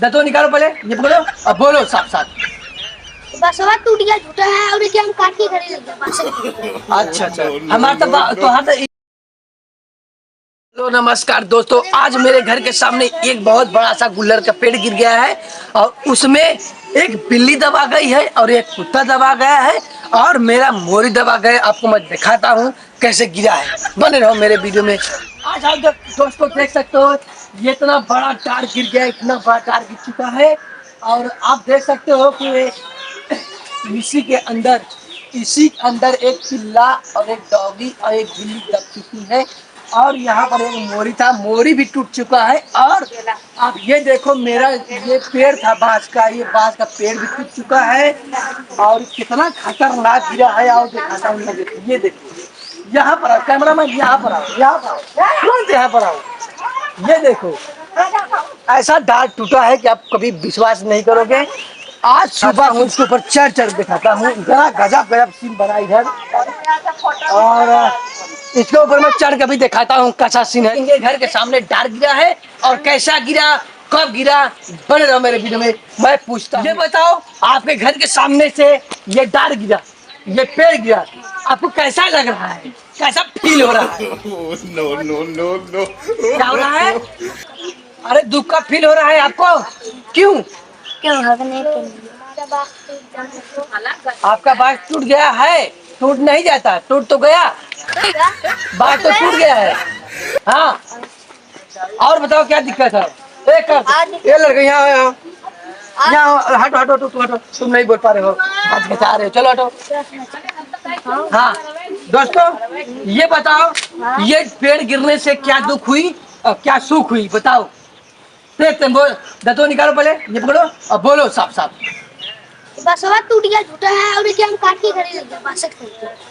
दतों निकालो पहले, ये पकड़ो अब बोलो साफ साफ। बसवा टूट गया, झूठा है और हम काट के खड़े लग गए बस। अच्छा अच्छा, हमारा तो हाथ। हेलो नमस्कार दोस्तों, आज मेरे घर के सामने एक बहुत बड़ा सा गुल्लर का पेड़ गिर गया है और उसमें एक बिल्ली दबा गई है और एक कुत्ता दबा गया है और मेरा मोरी दबा गया। आपको मैं दिखाता हूँ कैसे गिरा है, बने रहो मेरे वीडियो में। आज आप दोस्तों देख सकते हो ये इतना बड़ा तार गिर गया, इतना बड़ा तार गिर चुका है और आप देख सकते हो कि इसी के अंदर एक पिल्ला और एक डॉगी और एक बिल्ली दब चुकी है और यहाँ पर एक मोरी था, मोरी भी टूट चुका है। और आप ये देखो मेरा ये पेड़ था बांस का, ये बांस का पेड़ भी टूट चुका है और कितना खतरनाक गिरा है। और दिखाता हूँ, ये देखो यहाँ पर कैमरा मैन, यहाँ पर आओ, ये देखो ऐसा डाल टूटा है कि आप कभी विश्वास नहीं करोगे। आज सुबह मैं उसके ऊपर चढ़ दिखाता हूँ, इतना गजब सीन बना इधर और इसके ऊपर मैं चढ़ के भी दिखाता हूँ कैसा सीन है। इनके घर के सामने डार गिरा है और कैसा गिरा, कब गिरा, बने रहो मेरे वीडियो में। मैं पूछता हूँ, ये बताओ आपके घर के सामने से ये डार गिरा, ये पेड़ गिरा, आपको कैसा लग रहा है, कैसा फील हो रहा है? नो क्या हो रहा है? अरे दुख का फील हो रहा है आपको, क्यों? आपका बाग टूट गया है? टूट नहीं जाता, टूट तो गया, बाग तो टूट गया है। हाँ और बताओ क्या दिक्कत है? ये लड़के यहाँ हटो, तुम नहीं बोल पा रहे हो, आज बचा रहे हो, चलो हटो। हाँ दोस्तों ये बताओ, ये पेड़ गिरने से क्या दुख हुई और क्या सुख हुई बताओ। दतों निकालो पहले, ये पकड़ो अब बोलो साफ साफ। बसवा टूट गया, झूठा है और हम काट के खड़े लग गए बस।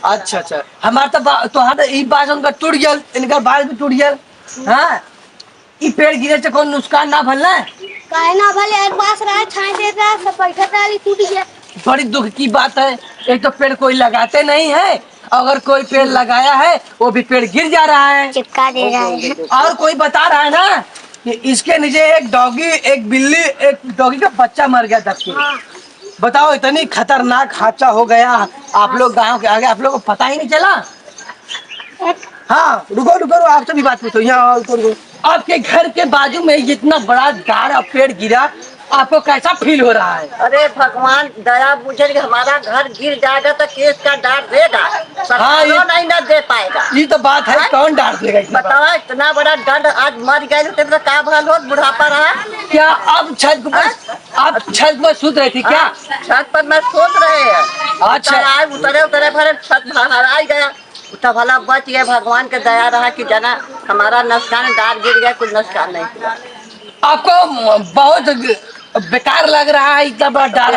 अच्छा अच्छा, हमारा तो हाथ ई बात उनका टूट गया, इनका बाल भी टूट गया। हाँ ई पेड़ गिरे से कौन नुकसान ना भलना है? काहे ना भले, एक बास रहा छाए दे रहा सब बैठा था, टूट गया। बड़ी दुख की बात है, एक तो पेड़ कोई लगाते नहीं है, अगर कोई पेड़ लगाया है वो भी पेड़ गिर जा रहा है, चिपका दे रहा है। और कोई बता रहा है ना कि इसके नीचे एक डॉगी, एक बिल्ली, एक डॉगी का बच्चा मर गया दब के। बताओ इतनी खतरनाक हादसा हो गया, आप लोग गांव के आगे, आप लोग को पता ही नहीं चला। हाँ रुको आपसे भी बात पूछो, यहाँ रुको। आपके घर के बाजू में इतना बड़ा डार और पेड़ गिरा, आपको कैसा फील हो रहा है? अरे भगवान दया बुझे, हमारा घर गिर जाएगा तो केस का डार देगा, हाँ ये नहीं ना दे पाएगा। ये तो बात है, कौन डार देगा? बताओ इतना बड़ा दंड, आज मर गए तो का भल हो, बुढ़ापा रहा क्या अब छत पर सुत रही थी क्या? छत पर मैं सोच रहे हैं। अच्छा उतरे भरे छत हरा गया, उतना भला बच गया, भगवान के दया रहा कि जना हमारा नुकसान, डार गिर गया, कुछ नुकसान नहीं हुआ। आपको बहुत बेकार लग रहा है, इतना बड़ा डाल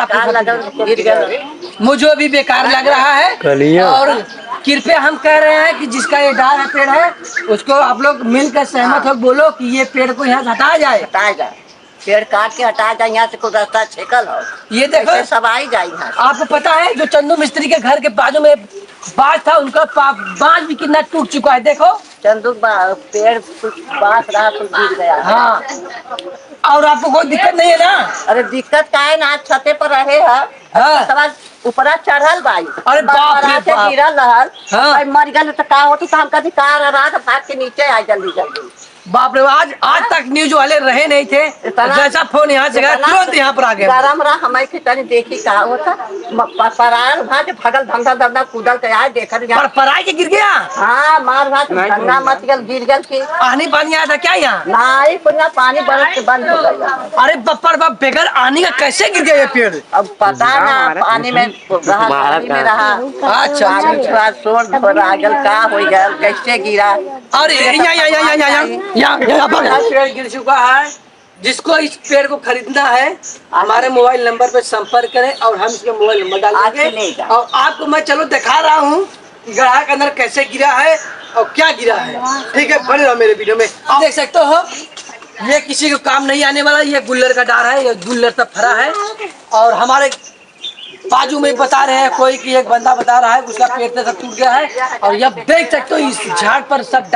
गिर गया, मुझे भी बेकार लग रहा है। और कृपया हम कह रहे हैं कि जिसका ये डाल पेड़ है उसको आप लोग मिलकर सहमत हो, बोलो कि ये पेड़ को यहाँ से हटाया जाए, पेड़ काट के हटा जाए, यहाँ से कोई रास्ता छेकल हो। ये देखो सब आई जाए। आपको पता है जो चंदू मिस्त्री के घर के बाजू में बांस था, उनका बांस भी कितना टूट चुका है, देखो चंदू पेड़ बांस रहा तो गिर गया। हाँ और आपको कोई दिक्कत नहीं है ना? अरे दिक्कत का है ना, आज छते पर रहे है, हाँ। ऊपरा चढ़ल भाई, अरे बाप रे बाप, गिरल रहल, हाँ। मर गल तो का होती, तो हम कभी कार रहा तो भाग के नीचे आए जल्दी। बाप रे, आज तक न्यूज वाले रहे नहीं थे, जैसा फोन यहाँ से गया तुरंत यहाँ पर आ गया। गरम रहा हमारे तनी देखी का होता, परार भाग भगल धंधा कूदल के आए देखा पराई के गिर गया। हाँ मार भाग धंधा मत गल, गिर गल की पानी आया था क्या यहाँ? नहीं पुनः पानी बरस के बंद हो गया। अरे बप्पर बाप, बेगर आने का कैसे गिर गया ये पेड़? अब पता ना, पानी में रहा। अच्छा सोच का हो गया, कैसे गिरा। अरे यहाँ पेड़ गिर चुका है। जिसको इस पेड़ को खरीदना है हमारे मोबाइल नंबर पे संपर्क करें और हम इसके मोबाइल नंबर डालेंगे और आपको मैं चलो दिखा रहा हूँ कि गड्ढा के अंदर कैसे गिरा है और क्या गिरा है। ठीक है, बने रहो मेरे वीडियो में। आप देख सकते हो ये किसी को काम नहीं आने वाला, ये गुल्लर का डार है, ये गुल्लर सब फरा है और हमारे बाजू में बता रहे हैं कोई कि एक बंदा बता रहा है उसका पेड़ से सब टूट गया है और ये देख सकते हो इस झाड़ पर सब